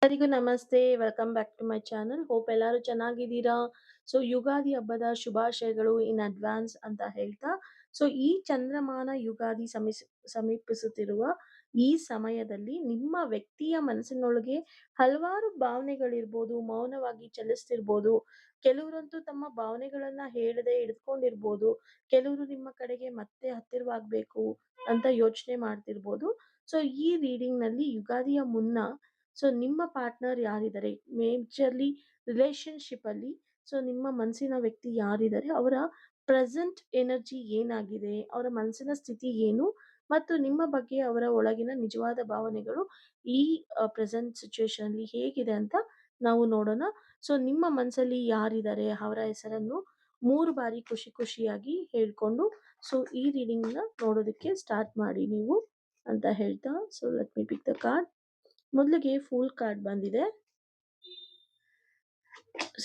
ಎಲ್ಲರಿಗೂ ನಮಸ್ತೆ. Welcome back to my channel. Hope ಎಲ್ಲರೂ ಚೆನ್ನಾಗಿದ್ದೀರಾ. ಸೊ ಯುಗಾದಿ ಹಬ್ಬದ ಶುಭಾಶಯಗಳು ಇನ್ ಅಡ್ವಾನ್ಸ್ ಅಂತ ಹೇಳ್ತಾ, ಸೊ ಈ ಚಂದ್ರಮಾನ ಯುಗಾದಿ ಸಮೀಪಿಸುತ್ತಿರುವ ಈ ಸಮಯದಲ್ಲಿ ನಿಮ್ಮ ವ್ಯಕ್ತಿಯ ಮನಸ್ಸಿನೊಳಗೆ ಹಲವಾರು ಭಾವನೆಗಳಿರ್ಬೋದು, ಮೌನವಾಗಿ ಚಲಿಸ್ತಿರ್ಬೋದು. ಕೆಲವರಂತೂ ತಮ್ಮ ಭಾವನೆಗಳನ್ನ ಹೇಳದೆ ಇಟ್ಕೊಂಡಿರ್ಬೋದು. ಕೆಲವರು ನಿಮ್ಮ ಕಡೆಗೆ ಮತ್ತೆ ಹತ್ತಿರವಾಗ್ಬೇಕು ಅಂತ ಯೋಚನೆ ಮಾಡ್ತಿರ್ಬೋದು. ಸೊ ಈ ರೀಡಿಂಗ್ ನಲ್ಲಿ ಯುಗಾದಿಯ ಮುನ್ನ ಸೊ ನಿಮ್ಮ ಪಾರ್ಟ್ನರ್ ಯಾರಿದ್ದಾರೆ, ಮೇಜರ್ಲಿ ರಿಲೇಶನ್ಶಿಪ್ ಅಲ್ಲಿ, ಸೊ ನಿಮ್ಮ ಮನಸ್ಸಿನ ವ್ಯಕ್ತಿ ಯಾರಿದ್ದಾರೆ, ಅವರ ಪ್ರೆಸೆಂಟ್ ಎನರ್ಜಿ ಏನಾಗಿದೆ, ಅವರ ಮನಸ್ಸಿನ ಸ್ಥಿತಿ ಏನು, ಮತ್ತು ನಿಮ್ಮ ಬಗ್ಗೆ ಅವರ ಒಳಗಿನ ನಿಜವಾದ ಭಾವನೆಗಳು ಈ ಪ್ರೆಸೆಂಟ್ ಸಿಚುವೇಶನ್ ಅಲ್ಲಿ ಹೇಗಿದೆ ಅಂತ ನಾವು ನೋಡೋಣ. ಸೊ ನಿಮ್ಮ ಮನಸ್ಸಲ್ಲಿ ಯಾರಿದ್ದಾರೆ ಅವರ ಹೆಸರನ್ನು 3 ಬಾರಿ ಖುಷಿ ಖುಷಿಯಾಗಿ ಹೇಳ್ಕೊಂಡು ಸೊ ಈ ರೀಡಿಂಗ್ ನ ನೋಡೋದಕ್ಕೆ ಸ್ಟಾರ್ಟ್ ಮಾಡಿ ನೀವು ಅಂತ ಹೇಳ್ತಾ. So let me pick the card. ಮೊದಲಿಗೆ ಫೂಲ್ ಕಾರ್ಡ್ ಬಂದಿದೆ.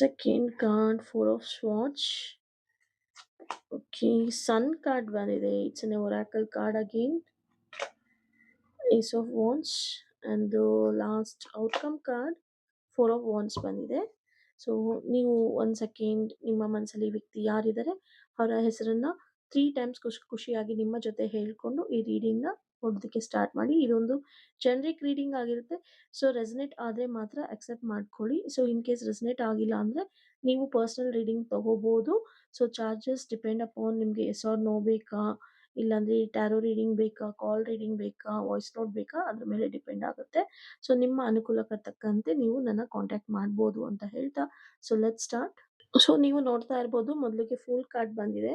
Second card 4 of swords. Okay, sun card ಬಂದಿದೆ. It's an oracle card again. Ace of wands and last outcome card 4 of wands ಬಂದಿದೆ. ಸೊ ನೀವು ಒಂದ್ ಸೆಕೆಂಡ್ ನಿಮ್ಮ ಮನಸ್ಸಲ್ಲಿ ವ್ಯಕ್ತಿ ಯಾರಿದ್ದಾರೆ ಅವರ ಹೆಸರನ್ನ 3 ಟೈಮ್ಸ್ ಖುಷಿಯಾಗಿ ನಿಮ್ಮ ಜೊತೆ ಹೇಳ್ಕೊಂಡು ಈ ರೀಡಿಂಗ್ ನ ನೋಡೋದಕ್ಕೆ ಸ್ಟಾರ್ಟ್ ಮಾಡಿ. ಇದೊಂದು ಜನರಿಕ್ ರೀಡಿಂಗ್ ಆಗಿರುತ್ತೆ. ಸೊ ರೆಸನೇಟ್ ಆದ್ರೆ ಮಾತ್ರ ಅಕ್ಸೆಪ್ಟ್ ಮಾಡ್ಕೊಳ್ಳಿ. ಸೊ ಇನ್ ಕೇಸ್ ರೆಸನೇಟ್ ಆಗಿಲ್ಲ ಅಂದ್ರೆ ನೀವು ಪರ್ಸನಲ್ ರೀಡಿಂಗ್ ತಗೋಬಹುದು. ಸೊ ಚಾರ್ಜಸ್ ಡಿಪೆಂಡ್ ಅಪಾನ್ ನಿಮ್ಗೆ ಎಸ್ ಆರ್ ನೋ ಬೇಕಾ, ಇಲ್ಲಾಂದ್ರೆ ಟ್ಯಾರೋ ರೀಡಿಂಗ್ ಬೇಕಾ, ಕಾಲ್ ರೀಡಿಂಗ್ ಬೇಕಾ, ವಾಯ್ಸ್ ನೋಟ್ ಬೇಕಾ, ಅದ್ರ ಮೇಲೆ ಡಿಪೆಂಡ್ ಆಗುತ್ತೆ. ಸೊ ನಿಮ್ಮ ಅನುಕೂಲಕ್ಕೆ ತಕ್ಕಂತೆ ನೀವು ನನ್ನ ಕಾಂಟ್ಯಾಕ್ಟ್ ಮಾಡ್ಬೋದು ಅಂತ ಹೇಳ್ತಾ. So let start. ಸೊ ನೀವು ನೋಡ್ತಾ ಇರ್ಬೋದು, ಮೊದಲಿಗೆ ಫುಲ್ ಕಾರ್ಡ್ ಬಂದಿದೆ.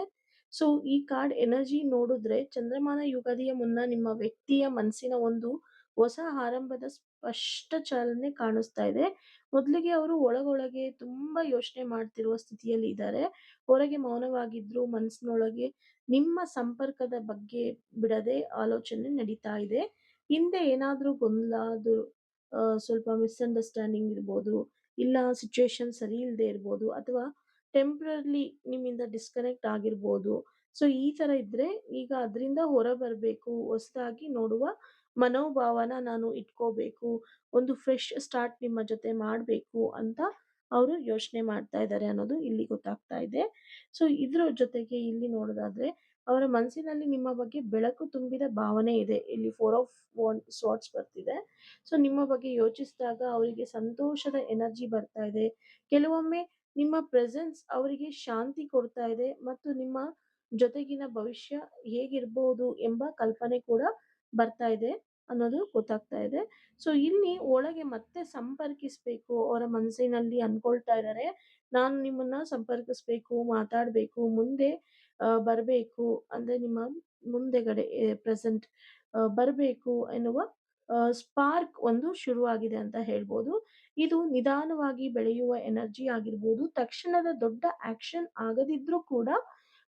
ಸೊ ಈ ಕಾರ್ಡ್ ಎನರ್ಜಿ ನೋಡಿದ್ರೆ ಚಂದ್ರಮಾನ ಯುಗಾದಿಯ ಮುನ್ನ ನಿಮ್ಮ ವ್ಯಕ್ತಿಯ ಮನಸ್ಸಿನ ಒಂದು ಹೊಸ ಆರಂಭದ ಸ್ಪಷ್ಟ ಚಾಲನೆ ಕಾಣಿಸ್ತಾ ಇದೆ. ಮೊದಲಿಗೆ ಅವರು ಒಳಗೊಳಗೆ ತುಂಬಾ ಯೋಚನೆ ಮಾಡ್ತಿರುವ ಸ್ಥಿತಿಯಲ್ಲಿ ಇದ್ದಾರೆ. ಹೊರಗೆ ಮೌನವಾಗಿದ್ರು, ಮನಸ್ಸಿನೊಳಗೆ ನಿಮ್ಮ ಸಂಪರ್ಕದ ಬಗ್ಗೆ ಬಿಡದೆ ಆಲೋಚನೆ ನಡೀತಾ ಇದೆ. ಹಿಂದೆ ಏನಾದ್ರೂ ಗೊಂದಲ, ಅದು ಸ್ವಲ್ಪ ಮಿಸ್ಅಂಡರ್ಸ್ಟ್ಯಾಂಡಿಂಗ್ ಇರ್ಬೋದು, ಇಲ್ಲ ಸಿಚುವೇಶನ್ ಸರಿ ಇಲ್ಲದೆ ಇರ್ಬೋದು, ಅಥವಾ ಟೆಂಪ್ರರಿ ನಿಮ್ಮಿಂದ ಡಿಸ್ಕನೆಕ್ಟ್ ಆಗಿರ್ಬೋದು. ಸೊ ಈ ತರ ಇದ್ರೆ ಈಗ ಅದರಿಂದ ಹೊರ ಬರಬೇಕು, ಹೊಸದಾಗಿ ನೋಡುವ ಮನೋಭಾವನ ನಾನು ಇಟ್ಕೋಬೇಕು, ಒಂದು ಫ್ರೆಶ್ ಸ್ಟಾರ್ಟ್ ನಿಮ್ಮ ಜೊತೆ ಮಾಡಬೇಕು ಅಂತ ಅವರು ಯೋಚನೆ ಮಾಡ್ತಾ ಇದ್ದಾರೆ ಅನ್ನೋದು ಇಲ್ಲಿ ಗೊತ್ತಾಗ್ತಾ ಇದೆ. ಸೊ ಇದ್ರ ಜೊತೆಗೆ ಇಲ್ಲಿ ನೋಡೋದಾದ್ರೆ ಅವರ ಮನಸ್ಸಿನಲ್ಲಿ ನಿಮ್ಮ ಬಗ್ಗೆ ಬೆಳಕು ತುಂಬಿದ ಭಾವನೆ ಇದೆ. ಇಲ್ಲಿ 4 ಆಫ್ ಸ್ವಾರ್ಡ್ಸ್ ಬರ್ತಿದೆ. ಸೊ ನಿಮ್ಮ ಬಗ್ಗೆ ಯೋಚಿಸಿದಾಗ ಅವರಿಗೆ ಸಂತೋಷದ ಎನರ್ಜಿ ಬರ್ತಾ ಇದೆ. ಕೆಲವೊಮ್ಮೆ ನಿಮ್ಮ ಪ್ರೆಸೆನ್ಸ್ ಅವರಿಗೆ ಶಾಂತಿ ಕೊಡ್ತಾ ಇದೆ ಮತ್ತು ನಿಮ್ಮ ಜೊತೆಗಿನ ಭವಿಷ್ಯ ಹೇಗಿರ್ಬೋದು ಎಂಬ ಕಲ್ಪನೆ ಕೂಡ ಬರ್ತಾ ಇದೆ ಅನ್ನೋದು ಗೊತ್ತಾಗ್ತಾ ಇದೆ. ಸೊ ಇಲ್ಲಿ ಒಳಗೆ ಮತ್ತೆ ಸಂಪರ್ಕಿಸ್ಬೇಕು ಅವರ ಮನಸ್ಸಿನಲ್ಲಿ ಅನ್ಕೊಳ್ತಾ ಇದ್ದಾರೆ. ನಾನು ನಿಮ್ಮನ್ನ ಸಂಪರ್ಕಿಸ್ಬೇಕು, ಮಾತಾಡ್ಬೇಕು, ಮುಂದೆ ಬರಬೇಕು, ಅಂದ್ರೆ ನಿಮ್ಮ ಮುಂದೆಗಡೆ ಪ್ರೆಸೆಂಟ್ ಬರಬೇಕು ಎನ್ನುವ ಸ್ಪಾರ್ಕ್ ಒಂದು ಶುರುವಾಗಿದೆ ಅಂತ ಹೇಳ್ಬೋದು. ಇದು ನಿಧಾನವಾಗಿ ಬೆಳೆಯುವ ಎನರ್ಜಿ ಆಗಿರ್ಬೋದು. ತಕ್ಷಣದ ದೊಡ್ಡ ಆಕ್ಷನ್ ಆಗದಿದ್ರೂ ಕೂಡ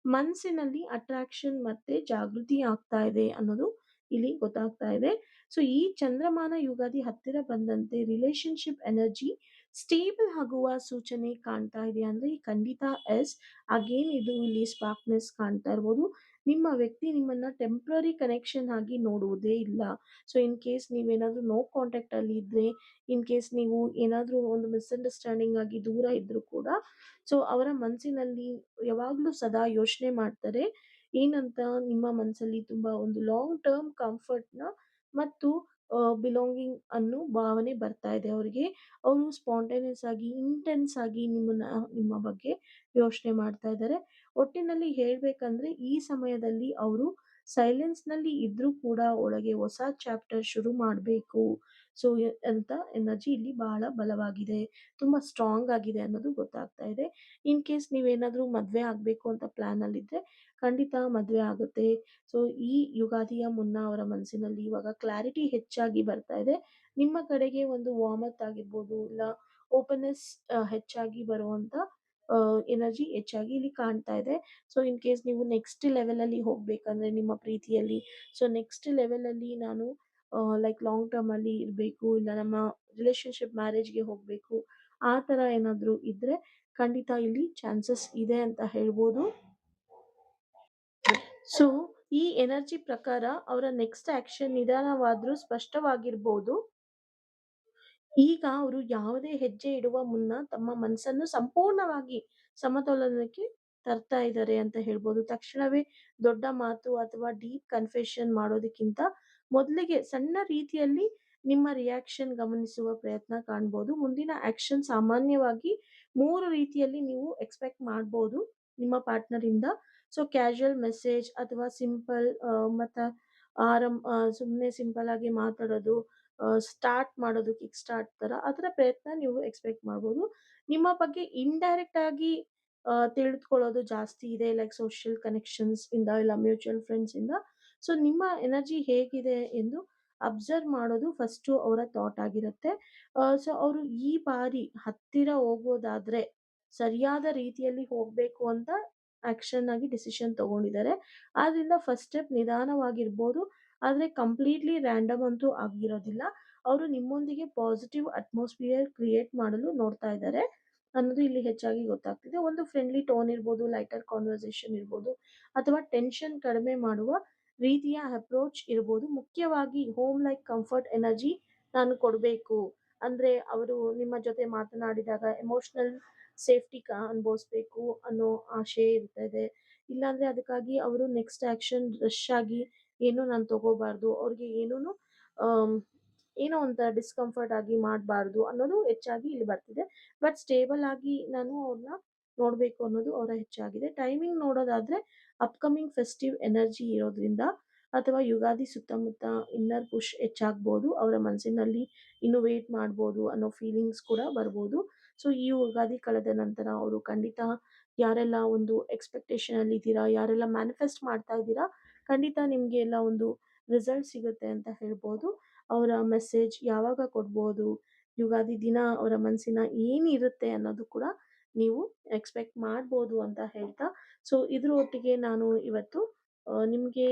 ಮನಸ್ಸಿನಲ್ಲಿ ಅಟ್ರಾಕ್ಷನ್ ಮತ್ತೆ ಜಾಗೃತಿ ಆಗ್ತಾ ಇದೆ ಅನ್ನೋದು ಇಲ್ಲಿ ಗೊತ್ತಾಗ್ತಾ ಇದೆ. ಸೊ ಈ ಚಂದ್ರಮಾನ ಯುಗಾದಿ ಹತ್ತಿರ ಬಂದಂತೆ ರಿಲೇಶನ್ಶಿಪ್ ಎನರ್ಜಿ ಸ್ಟೇಬಲ್ ಆಗುವ ಸೂಚನೆ ಕಾಣ್ತಾ ಇದೆ. ಅಂದ್ರೆ ಖಂಡಿತ ಎಸ್. ಅಗೇನ್ ಇದು ಇಲ್ಲಿ ಸ್ಪಾರ್ಕ್ನೆಸ್ ಕಾಣ್ತಾ ಇರ್ಬೋದು. ನಿಮ್ಮ ವ್ಯಕ್ತಿ ನಿಮ್ಮನ್ನ ಟೆಂಪ್ರರಿ ಕನೆಕ್ಷನ್ ಆಗಿ ನೋಡುವುದೇ ಇಲ್ಲ. ಸೊ ಇನ್ ಕೇಸ್ ನೀವೇನಾದ್ರೂ ನೋ ಕಾಂಟ್ಯಾಕ್ಟ್ ಅಲ್ಲಿ ಇದ್ರೆ, ಇನ್ ಕೇಸ್ ನೀವು ಏನಾದ್ರೂ ಒಂದು ಮಿಸ್ಅಂಡರ್ಸ್ಟ್ಯಾಂಡಿಂಗ್ ಆಗಿ ದೂರ ಇದ್ರು ಕೂಡ, ಸೊ ಅವರ ಮನಸ್ಸಿನಲ್ಲಿ ಯಾವಾಗ್ಲೂ ಸದಾ ಯೋಚನೆ ಮಾಡ್ತಾರೆ ಏನಂತ, ನಿಮ್ಮ ಮನಸ್ಸಲ್ಲಿ ತುಂಬಾ ಒಂದು ಲಾಂಗ್ ಟರ್ಮ್ ಕಂಫರ್ಟ್ ನ ಮತ್ತು ಬಿಲಾಂಗಿಂಗ್ ಅನ್ನೋ ಭಾವನೆ ಬರ್ತಾ ಇದೆ ಅವರಿಗೆ. ಅವರು ಸ್ಪಾಂಟೇನಿಯಸ್ ಆಗಿ, ಇಂಟೆನ್ಸ್ ಆಗಿ ನಿಮ್ಮ ಬಗ್ಗೆ ಯೋಚನೆ ಮಾಡ್ತಾ ಇದ್ದಾರೆ. ಒಟ್ಟಿನಲ್ಲಿ ಹೇಳ್ಬೇಕಂದ್ರೆ ಈ ಸಮಯದಲ್ಲಿ ಅವರು ಸೈಲೆನ್ಸ್ ನಲ್ಲಿ ಇದ್ರೂ ಕೂಡ ಒಳಗೆ ಹೊಸ ಚಾಪ್ಟರ್ ಶುರು ಮಾಡಬೇಕು ಸೊ ಅಂತ ಎನರ್ಜಿ ಇಲ್ಲಿ ಬಹಳ ಬಲವಾಗಿದೆ, ತುಂಬಾ ಸ್ಟ್ರಾಂಗ್ ಆಗಿದೆ ಅನ್ನೋದು ಗೊತ್ತಾಗ್ತಾ ಇದೆ. ಇನ್ ಕೇಸ್ ನೀವೇನಾದ್ರೂ ಮದ್ವೆ ಆಗ್ಬೇಕು ಅಂತ ಪ್ಲಾನ್ ಅಲ್ಲಿ ಇದ್ರೆ ಖಂಡಿತ ಮದ್ವೆ ಆಗುತ್ತೆ. ಸೊ ಈ ಯುಗಾದಿಯ ಮುನ್ನ ಅವರ ಮನಸ್ಸಿನಲ್ಲಿ ಇವಾಗ ಕ್ಲಾರಿಟಿ ಹೆಚ್ಚಾಗಿ ಬರ್ತಾ ಇದೆ. ನಿಮ್ಮ ಕಡೆಗೆ ಒಂದು ವಾರ್ಮತ್ ಆಗಿರ್ಬೋದು, ಇಲ್ಲ ಓಪನ್ನೆಸ್ ಹೆಚ್ಚಾಗಿ ಬರುವಂತ ಎನರ್ಜಿ ಹೆಚ್ಚಾಗಿ ಇಲ್ಲಿ ಕಾಣ್ತಾ ಇದೆ. ಸೊ ಇನ್ ಕೇಸ್ ನೀವು ನೆಕ್ಸ್ಟ್ ಲೆವೆಲ್ ಅಲ್ಲಿ ಹೋಗ್ಬೇಕಂದ್ರೆ ನಿಮ್ಮ ಪ್ರೀತಿಯಲ್ಲಿ, ಸೊ ನೆಕ್ಸ್ಟ್ ಲೆವೆಲ್ ಅಲ್ಲಿ ನಾನು ಲೈಕ್ ಲಾಂಗ್ ಟರ್ಮ್ ಅಲ್ಲಿ ಇರ್ಬೇಕು, ಇಲ್ಲ ನಮ್ಮ ರಿಲೇಶನ್ಶಿಪ್ ಮ್ಯಾರೇಜ್ಗೆ ಹೋಗ್ಬೇಕು, ಆ ತರ ಏನಾದ್ರು ಇದ್ರೆ ಖಂಡಿತ ಇಲ್ಲಿ ಚಾನ್ಸಸ್ ಇದೆ ಅಂತ ಹೇಳ್ಬೋದು. ಸೊ ಈ ಎನರ್ಜಿ ಪ್ರಕಾರ ಅವರ ನೆಕ್ಸ್ಟ್ ಆಕ್ಷನ್ ನಿಧಾನವಾದ್ರೂ ಸ್ಪಷ್ಟವಾಗಿರ್ಬೋದು. ಈಗ ಅವರು ಯಾವುದೇ ಹೆಜ್ಜೆ ಇಡುವ ಮುನ್ನ ತಮ್ಮ ಮನಸ್ಸನ್ನು ಸಂಪೂರ್ಣವಾಗಿ ಸಮತೋಲನಕ್ಕೆ ತರ್ತಾ ಇದ್ದಾರೆ ಅಂತ ಹೇಳ್ಬೋದು. ತಕ್ಷಣವೇ ದೊಡ್ಡ ಮಾತು ಅಥವಾ ಡೀಪ್ ಕನ್ಫೆಷನ್ ಮಾಡೋದಕ್ಕಿಂತ ಮೊದಲಿಗೆ ಸಣ್ಣ ರೀತಿಯಲ್ಲಿ ನಿಮ್ಮ ರಿಯಾಕ್ಷನ್ ಗಮನಿಸುವ ಪ್ರಯತ್ನ ಕಾಣ್ಬೋದು. ಮುಂದಿನ ಆಕ್ಷನ್ ಸಾಮಾನ್ಯವಾಗಿ 3 ರೀತಿಯಲ್ಲಿ ನೀವು ಎಕ್ಸ್‌ಪೆಕ್ಟ್ ಮಾಡ್ಬೋದು ನಿಮ್ಮ ಪಾರ್ಟ್ನರಿಂದ. ಸೊ ಕ್ಯಾಶುಯಲ್ ಮೆಸೇಜ್ ಅಥವಾ ಸಿಂಪಲ್ ಮತ್ತ ಸುಮ್ನೆ ಸಿಂಪಲ್ ಆಗಿ ಮಾತಾಡೋದು, ಸ್ಟಾರ್ಟ್ ಮಾಡೋದು ಕಿಕ್ ಸ್ಟಾರ್ಟ್ ತರ ಆ ಥರ ಪ್ರಯತ್ನ ನೀವು ಎಕ್ಸ್ಪೆಕ್ಟ್ ಮಾಡ್ಬೋದು. ನಿಮ್ಮ ಬಗ್ಗೆ ಇಂಡೈರೆಕ್ಟ್ ಆಗಿ ತಿಳಿದುಕೊಳ್ಳೋದು ಜಾಸ್ತಿ ಇದೆ, ಲೈಕ್ ಸೋಷಿಯಲ್ ಕನೆಕ್ಷನ್ಸ್ ಇಂದ ಇಲ್ಲ ಮ್ಯೂಚುವಲ್ ಫ್ರೆಂಡ್ಸ್ ಇಂದ. ಸೊ ನಿಮ್ಮ ಎನರ್ಜಿ ಹೇಗಿದೆ ಎಂದು ಅಬ್ಸರ್ವ್ ಮಾಡೋದು ಫಸ್ಟು ಅವರ ಥಾಟ್ ಆಗಿರುತ್ತೆ. ಸೊ ಅವರು ಈ ಬಾರಿ ಹತ್ತಿರ ಹೋಗೋದಾದ್ರೆ ಸರಿಯಾದ ರೀತಿಯಲ್ಲಿ ಹೋಗ್ಬೇಕು ಅಂತ ಆಕ್ಷನ್ ಆಗಿ ಡಿಸಿಷನ್ ತಗೊಂಡಿದ್ದಾರೆ. ಆದ್ರಿಂದ ಫಸ್ಟ್ ಸ್ಟೆಪ್ ನಿಧಾನವಾಗಿರ್ಬೋದು, ಆದ್ರೆ ಕಂಪ್ಲೀಟ್ಲಿ ರ್ಯಾಂಡಮ್ ಅಂತೂ ಆಗಿರೋದಿಲ್ಲ. ಅವರು ನಿಮ್ಮೊಂದಿಗೆ ಪಾಸಿಟಿವ್ ಅಟ್ಮಾಸ್ಫಿಯರ್ ಕ್ರಿಯೇಟ್ ಮಾಡಲು ನೋಡ್ತಾ ಇದ್ದಾರೆ ಅನ್ನೋದು ಇಲ್ಲಿ ಹೆಚ್ಚಾಗಿ ಗೊತ್ತಾಗ್ತಿದೆ. ಒಂದು ಫ್ರೆಂಡ್ಲಿ ಟೋನ್ ಇರ್ಬೋದು, ಲೈಟರ್ ಕಾನ್ವರ್ಸೇಷನ್ ಇರ್ಬೋದು, ಅಥವಾ ಟೆನ್ಷನ್ ಕಡಿಮೆ ಮಾಡುವ ರೀತಿಯ ಅಪ್ರೋಚ್ ಇರ್ಬೋದು. ಮುಖ್ಯವಾಗಿ ಹೋಮ್ ಲೈಕ್ ಕಂಫರ್ಟ್ ಎನರ್ಜಿ ನಾನು ಕೊಡಬೇಕು ಅಂದ್ರೆ ಅವರು ನಿಮ್ಮ ಜೊತೆ ಮಾತನಾಡಿದಾಗ ಎಮೋಷನಲ್ ಸೇಫ್ಟಿ ಅನುಭವಿಸ್ಬೇಕು ಅನ್ನೋ ಆಶೆ ಇರ್ತದೆ. ಇಲ್ಲಾಂದ್ರೆ ಅದಕ್ಕಾಗಿ ಅವರು ನೆಕ್ಸ್ಟ್ ಆಕ್ಷನ್ ರಶ್ ಆಗಿ ಏನು ನಾನು ತಗೋಬಾರ್ದು, ಅವ್ರಿಗೆ ಏನೂನು ಆಮ್, ಏನೋ ಒಂಥರ ಡಿಸ್ಕಂಫರ್ಟ್ ಆಗಿ ಮಾಡಬಾರ್ದು ಅನ್ನೋದು ಹೆಚ್ಚಾಗಿ ಇಲ್ಲಿ ಬರ್ತಿದೆ. ಬಟ್ ಸ್ಟೇಬಲ್ ಆಗಿ ನಾನು ಅವ್ರನ್ನ ನೋಡಬೇಕು ಅನ್ನೋದು ಅವರ ಹೆಚ್ಚಾಗಿದೆ. ಟೈಮಿಂಗ್ ನೋಡೋದಾದ್ರೆ ಅಪ್ಕಮಿಂಗ್ ಫೆಸ್ಟಿವ್ ಎನರ್ಜಿ ಇರೋದ್ರಿಂದ ಅಥವಾ ಯುಗಾದಿ ಸುತ್ತಮುತ್ತ ಇನ್ನರ್ ಪುಷ್ ಹೆಚ್ಚಾಗ್ಬೋದು. ಅವರ ಮನಸ್ಸಿನಲ್ಲಿ ಇನ್ನು ವೇಟ್ ಮಾಡ್ಬೋದು ಅನ್ನೋ ಫೀಲಿಂಗ್ಸ್ ಕೂಡ ಬರ್ಬೋದು. ಸೊ ಈ ಯುಗಾದಿ ಕಳೆದ ನಂತರ ಅವರು ಖಂಡಿತ ಯಾರೆಲ್ಲ ಒಂದು ಎಕ್ಸ್ಪೆಕ್ಟೇಷನ್ ಅಲ್ಲಿ ಇದ್ದೀರಾ, ಯಾರೆಲ್ಲ ಮ್ಯಾನಿಫೆಸ್ಟ್ ಮಾಡ್ತಾ ಇದ್ದೀರಾ, ಖಂಡಿತ ನಿಮ್ಗೆ ಎಲ್ಲ ಒಂದು ರಿಸಲ್ಟ್ ಸಿಗುತ್ತೆ ಅಂತ ಹೇಳ್ಬೋದು. ಅವರ ಮೆಸೇಜ್ ಯಾವಾಗ ಕೊಡ್ಬೋದು, ಯುಗಾದಿ ದಿನ ಅವರ ಮನಸ್ಸಿನ ಏನಿರುತ್ತೆ ಅನ್ನೋದು ಕೂಡ ನೀವು ಎಕ್ಸ್ಪೆಕ್ಟ್ ಮಾಡ್ಬೋದು ಅಂತ ಹೇಳ್ತಾ, ಸೊ ಇದ್ರ ಒಟ್ಟಿಗೆ ನಾನು ಇವತ್ತು ನಿಮ್ಗೆ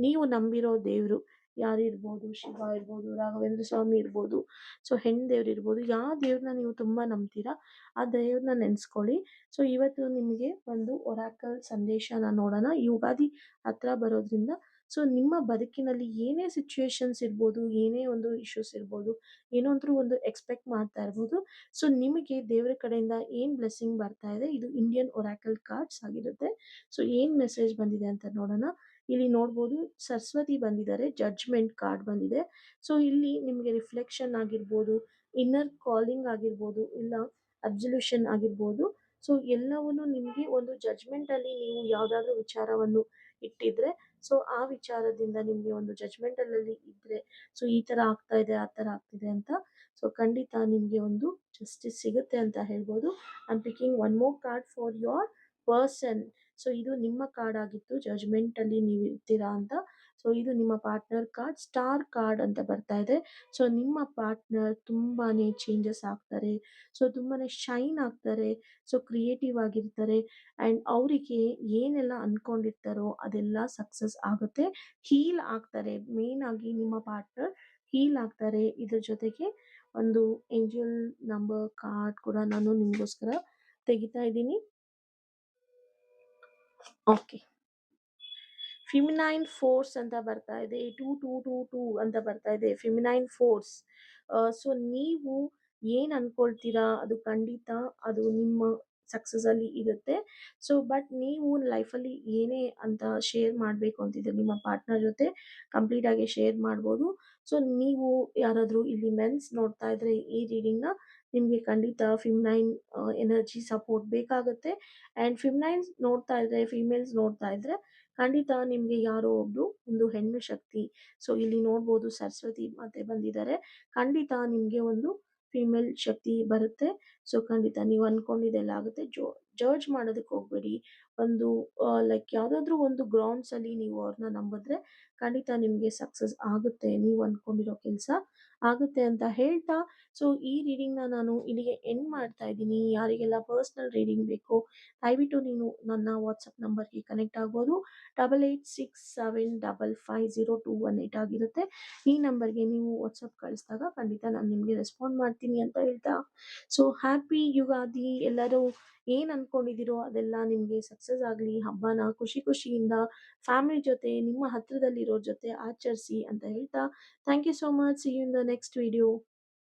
ನೀವು ನಂಬಿರೋ ದೇವ್ರು ಯಾರಿರ್ಬೋದು, ಶಿವ ಇರ್ಬೋದು, ರಾಘವೇಂದ್ರ ಸ್ವಾಮಿ ಇರ್ಬೋದು, ಸೊ ಹೆಣ್ಣು ದೇವ್ರು ಇರ್ಬೋದು, ಯಾವ ದೇವ್ರನ್ನ ನೀವು ತುಂಬಾ ನಂಬ್ತೀರಾ ಆ ದೇವ್ರನ್ನ ನೆನ್ಸ್ಕೊಳ್ಳಿ. ಸೊ ಇವತ್ತು ನಿಮಗೆ ಒಂದು ಒರಾಕಲ್ ಸಂದೇಶನ ನೋಡೋಣ. ಯುಗಾದಿ ಹತ್ರ ಬರೋದ್ರಿಂದ ಸೊ ನಿಮ್ಮ ಬದುಕಿನಲ್ಲಿ ಏನೇ ಸಿಚುವೇಶನ್ಸ್ ಇರ್ಬೋದು, ಏನೇ ಒಂದು ಇಶ್ಯೂಸ್ ಇರ್ಬೋದು, ಏನೋಂದ್ರೂ ಒಂದು ಎಕ್ಸ್ಪೆಕ್ಟ್ ಮಾಡ್ತಾ ಇರ್ಬೋದು. ಸೊ ನಿಮಗೆ ದೇವರ ಕಡೆಯಿಂದ ಏನ್ ಬ್ಲೆಸ್ಸಿಂಗ್ ಬರ್ತಾ ಇದೆ, ಇದು ಇಂಡಿಯನ್ ಒರಾಕಲ್ ಕಾರ್ಡ್ಸ್ ಆಗಿರುತ್ತೆ. ಸೊ ಏನ್ ಮೆಸೇಜ್ ಬಂದಿದೆ ಅಂತ ನೋಡೋಣ. ಇಲ್ಲಿ ನೋಡ್ಬೋದು ಸರಸ್ವತಿ ಬಂದಿದ್ದಾರೆ, ಜಡ್ಜ್ಮೆಂಟ್ ಕಾರ್ಡ್ ಬಂದಿದೆ. ಸೊ ಇಲ್ಲಿ ನಿಮಗೆ ರಿಫ್ಲೆಕ್ಷನ್ ಆಗಿರ್ಬೋದು, ಇನ್ನರ್ ಕಾಲಿಂಗ್ ಆಗಿರ್ಬೋದು, ಇಲ್ಲ ಅಬ್ಸಲ್ಯೂಷನ್ ಆಗಿರ್ಬೋದು. ಸೊ ಎಲ್ಲವನ್ನು ನಿಮಗೆ ಒಂದು ಜಡ್ಜ್ಮೆಂಟ್ ಅಲ್ಲಿ ನೀವು ಯಾವ್ದಾದ್ರು ವಿಚಾರವನ್ನು ಇಟ್ಟಿದ್ರೆ, ಸೊ ಆ ವಿಚಾರದಿಂದ ನಿಮ್ಗೆ ಒಂದು ಜಡ್ಜ್ಮೆಂಟ್ ಅಲ್ಲಿ ಇದ್ರೆ, ಸೊ ಈ ತರ ಆಗ್ತಾ ಇದೆ ಆ ತರ ಆಗ್ತಿದೆ ಅಂತ, ಸೊ ಖಂಡಿತ ನಿಮ್ಗೆ ಒಂದು ಜಸ್ಟಿಸ್ ಸಿಗುತ್ತೆ ಅಂತ ಹೇಳ್ಬೋದು. I am picking one more card for your person. So ಇದು ನಿಮ್ಮ ಕಾರ್ಡ್ ಆಗಿತ್ತು, ಜಡ್ಜ್ಮೆಂಟ್ ಅಲ್ಲಿ ನೀವು ಇರ್ತೀರಾ ಅಂತ. ಸೊ ಇದು ನಿಮ್ಮ ಪಾರ್ಟ್ನರ್ ಕಾರ್ಡ್, ಸ್ಟಾರ್ ಕಾರ್ಡ್ ಅಂತ ಬರ್ತಾ ಇದೆ. ಸೊ ನಿಮ್ಮ ಪಾರ್ಟ್ನರ್ ತುಂಬಾನೇ ಚೇಂಜಸ್ ಆಗ್ತಾರೆ, ಸೊ ತುಂಬಾನೇ ಶೈನ್ ಆಗ್ತಾರೆ, ಸೊ ಕ್ರಿಯೇಟಿವ್ ಆಗಿರ್ತಾರೆ, ಅಂಡ್ ಅವರಿಗೆ ಏನೆಲ್ಲ ಅನ್ಕೊಂಡಿರ್ತಾರೋ ಅದೆಲ್ಲ ಸಕ್ಸಸ್ ಆಗುತ್ತೆ, ಹೀಲ್ ಆಗ್ತಾರೆ. ಮೇನ್ ಆಗಿ ನಿಮ್ಮ ಪಾರ್ಟ್ನರ್ ಹೀಲ್ ಆಗ್ತಾರೆ. ಇದ್ರ ಜೊತೆಗೆ ಒಂದು ಏಂಜಲ್ ನಂಬರ್ ಕಾರ್ಡ್ ಕೂಡ ನಾನು ನಿಮಗೋಸ್ಕರ ತೆಗಿತಾ ಇದ್ದೀನಿ. ಓಕೆ, ಫಿಮಿನೈನ್ ಫೋರ್ಸ್ ಅಂತ ಬರ್ತಾ ಇದೆ, 2222 ಅಂತ ಬರ್ತಾ ಇದೆ, ಫಿಮಿನೈನ್ ಫೋರ್ಸ್. ಸೊ ನೀವು ಏನ್ ಅನ್ಕೊಳ್ತೀರಾ ಅದು ಖಂಡಿತ ಅದು ನಿಮ್ಮ ಸಕ್ಸಸ್ ಅಲ್ಲಿ ಇರುತ್ತೆ. ಸೊ ಬಟ್ ನೀವು ಲೈಫಲ್ಲಿ ಏನೇ ಅಂತ ಶೇರ್ ಮಾಡಬೇಕು ಅಂತಿದ್ರೆ ನಿಮ್ಮ ಪಾರ್ಟ್ನರ್ ಜೊತೆ ಕಂಪ್ಲೀಟ್ ಆಗಿ ಶೇರ್ ಮಾಡ್ಬೋದು. ಸೊ ನೀವು ಯಾರಾದರೂ ಇಲ್ಲಿ ಮೆನ್ಸ್ ನೋಡ್ತಾ ಇದ್ರೆ ಈ ರೀಡಿಂಗ್ನ, ನಿಮಗೆ ಖಂಡಿತ ಫಿಮ್ನೈನ್ ಎನರ್ಜಿ ಸಪೋರ್ಟ್ ಬೇಕಾಗುತ್ತೆ. ಆ್ಯಂಡ್ ಫಿಮ್ನೈನ್ಸ್ ನೋಡ್ತಾ ಇದ್ರೆ, ಫಿಮೇಲ್ಸ್ ನೋಡ್ತಾ ಇದ್ರೆ ಖಂಡಿತ ನಿಮ್ಗೆ ಯಾರೋ ಒಬ್ರು ಒಂದು ಹೆಣ್ಣು ಶಕ್ತಿ, ಸೊ ಇಲ್ಲಿ ನೋಡ್ಬೋದು ಸರಸ್ವತಿ ಮಾತೆ ಬಂದಿದ್ದಾರೆ, ಖಂಡಿತ ನಿಮ್ಗೆ ಒಂದು ಫಿಮೇಲ್ ಶಕ್ತಿ ಬರುತ್ತೆ. ಸೊ ಖಂಡಿತ ನೀವು ಅನ್ಕೊಂಡಿದ್ದೆಲ್ಲ ಆಗುತ್ತೆ. ಜಡ್ಜ್ ಮಾಡೋದಕ್ಕೆ ಹೋಗ್ಬೇಡಿ. ಒಂದು ಲೈಕ್ ಯಾವ್ದಾದ್ರು ಒಂದು ಗ್ರೌಂಡ್ಸ್ ಅಲ್ಲಿ ನೀವು ಅವ್ರನ್ನ ನಂಬಿದ್ರೆ ಖಂಡಿತ ನಿಮ್ಗೆ ಸಕ್ಸಸ್ ಆಗುತ್ತೆ, ನೀವು ಅನ್ಕೊಂಡಿರೋ ಕೆಲಸ ಆಗುತ್ತೆ ಅಂತ ಹೇಳ್ತಾ, ಸೊ ಈ ರೀಡಿಂಗ್ನ ನಾನು ಇಲ್ಲಿಗೆ ಎಂಡ್ ಮಾಡ್ತಾ ಇದ್ದೀನಿ. ಯಾರಿಗೆಲ್ಲ ಪರ್ಸ್ನಲ್ ರೀಡಿಂಗ್ ಬೇಕು ದಯವಿಟ್ಟು ನೀನು ನನ್ನ ವಾಟ್ಸಪ್ ನಂಬರ್ಗೆ ಕನೆಕ್ಟ್ ಆಗ್ಬೋದು. 8867550218 ಆಗಿರುತ್ತೆ. ಈ ನಂಬರ್ಗೆ ನೀವು ವಾಟ್ಸಪ್ ಕಳಿಸಿದಾಗ ಖಂಡಿತ ನಾನು ನಿಮಗೆ ರೆಸ್ಪಾಂಡ್ ಮಾಡ್ತೀನಿ ಅಂತ ಹೇಳ್ತಾ, ಸೊ ಹ್ಯಾಪಿ ಯುಗಾದಿ. ಎಲ್ಲರೂ ಏನ್ ಅನ್ಕೊಂಡಿದ್ದೀರೋ ಅದೆಲ್ಲ ನಿಮ್ಗೆ ಸಕ್ಸಸ್ ಆಗಲಿ. ಹಬ್ಬನ ಖುಷಿ ಖುಷಿಯಿಂದ ಫ್ಯಾಮಿಲಿ ಜೊತೆ, ನಿಮ್ಮ ಹತ್ರದಲ್ಲಿರೋ ಜೊತೆ ಆಚರಿಸಿ ಅಂತ ಹೇಳ್ತಾ, thank you so much. See you in the next video.